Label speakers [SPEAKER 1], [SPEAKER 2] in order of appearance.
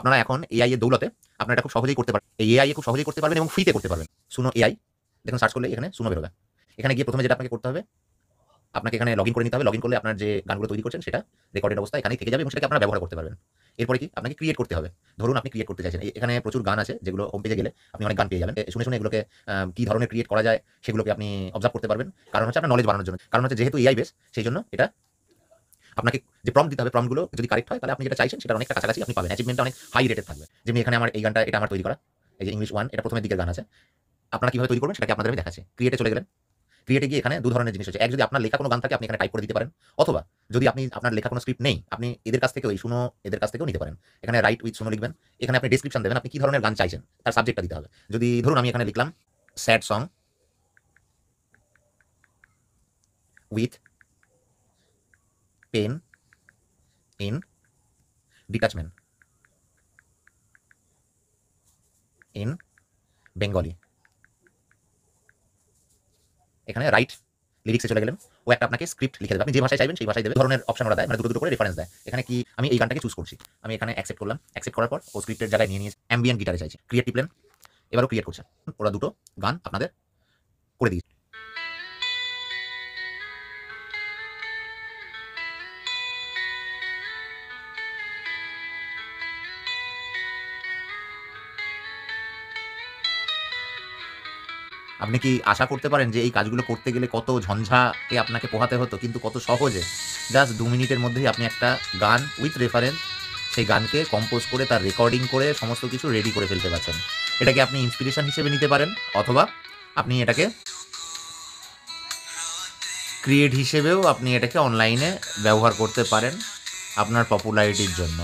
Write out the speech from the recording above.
[SPEAKER 1] আপনারা এখন এআই এর দৌলতে আপনারা এটা খুব সহজেই করতে পারবেন। এই এআই খুব সহজেই করতে পারবেন এবং ফ্রিতে করতে পারবেন। সুনো এআই দেখুন সার্চ করলে এখানে সুনো বেরোবে। এখানে গিয়ে প্রথমে যেটা আপনাকে করতে হবে, আপনাকে এখানে লগইন করে নিতে হবে। লগইন করলে আপনার যে গানগুলো তৈরি করছেন সেটা রেকর্ডেড অবস্থায় এখানেই থেকে যাবে এবং সেটাকে আপনারা ব্যবহার করতে পারবেন। এরপরে কি আপনাকে ক্রিয়েট করতে হবে। ধরুন আপনি ক্রিয়েট করতে চাইছেন। এখানে প্রচুর গান আছে যেগুলো হোম পেজে গেলে আপনি অনেক গান পেয়ে যাবেন। শুনে, শুনে এগুলোকে কি ধরনের ক্রিয়েট করা যায় সেগুলোকে আপনি অবজার্ভ করতে পারবেন। কারণ হচ্ছে আপনার নলেজ বাড়ানোর জন্য। কারণ হচ্ছে যেহেতু এআই বেস সেইজন্য এটা আপনাকে যে প্রম্পট দিতে হবে, প্রম্পটগুলো যদি কারেক্ট হয় তাহলে আপনি যেটা চাইছেন সেটার অনেকটা কাছাকাছি আপনি পাবেন। অ্যাচিভমেন্টটা অনেক হাই রেটেড থাকবে। যেমনি এখানে আমার এই গানটা এটা আমার তৈরি করা। এই যে ইংলিশ 1 এটা প্রথমের দিকের গান আছে। আপনারা কিভাবে তৈরি করবেন সেটাকে আপনাদের আমি দেখাচ্ছি। ক্রিয়েটে চলে গেলেন। ক্রিয়েটে গিয়ে এখানে ২ ধরনের জিনিস হচ্ছে। এক, যদি আপনার লেখা কোনো গান থাকে আপনি এখানে টাইপ করে দিতে পারেন। অথবা যদি আপনার লেখা কোনো স্ক্রিপ্ট নেই, আপনি এদের কাছ থেকেও এই সুনো এদের কাছ থেকেও নিতে পারেন। এখানে রাইট উইথ সুনো লিখবেন। এখানে আপনি ডেসক্রিপশন দেবেন আপনি কি ধরনের গান চাইছেন। তার সাবজেক্টটা দিতে হবে। যদি ধরুন আমি এখানে লিখলাম sad song with pen in detachment in Bengali. এখানে রাইট লিরিক্সে চলে গেলেন। ও একটা আপনাকে স্ক্রিপ্ট লিখে দেবে। আপনি যে ভাষায় চাইবেন সেই ভাষায় দেবে। ধরনের অপশন ওরা দেয়, মানে দুটো, দুটো করে রেফারেন্স দেয়। এখানে কি আমি এই গানটাকে চুজ করছি। আমি এখানে অ্যাকসেপ্ট করলাম। অ্যাকসেপ্ট করার পর ও স্ক্রিপ্টের জায়গায় নিয়ে নিয়েছে। অ্যাম্বিয়েন্ট গিটারে চাইছি। ক্রিয়েট টিপলেন। এবারও ক্রিয়েট করছে। ওরা দুটো গান আপনাদের করে দিয়েছে। আপনি কি আশা করতে পারেন যে এই কাজগুলো করতে গেলে কত ঝঞ্ঝাকে আপনাকে পোহাতে হতো, কিন্তু কত সহজে জাস্ট ২ মিনিটের মধ্যেই আপনি একটা গান উইথ রেফারেন্স সেই গানকে কম্পোজ করে তার রেকর্ডিং করে সমস্ত কিছু রেডি করে ফেলতে পারছেন। এটাকে আপনি ইন্সপিরেশন হিসেবে নিতে পারেন অথবা আপনি এটাকে ক্রিয়েট হিসেবেও আপনি এটাকে অনলাইনে ব্যবহার করতে পারেন আপনার পপুলারিটির জন্য।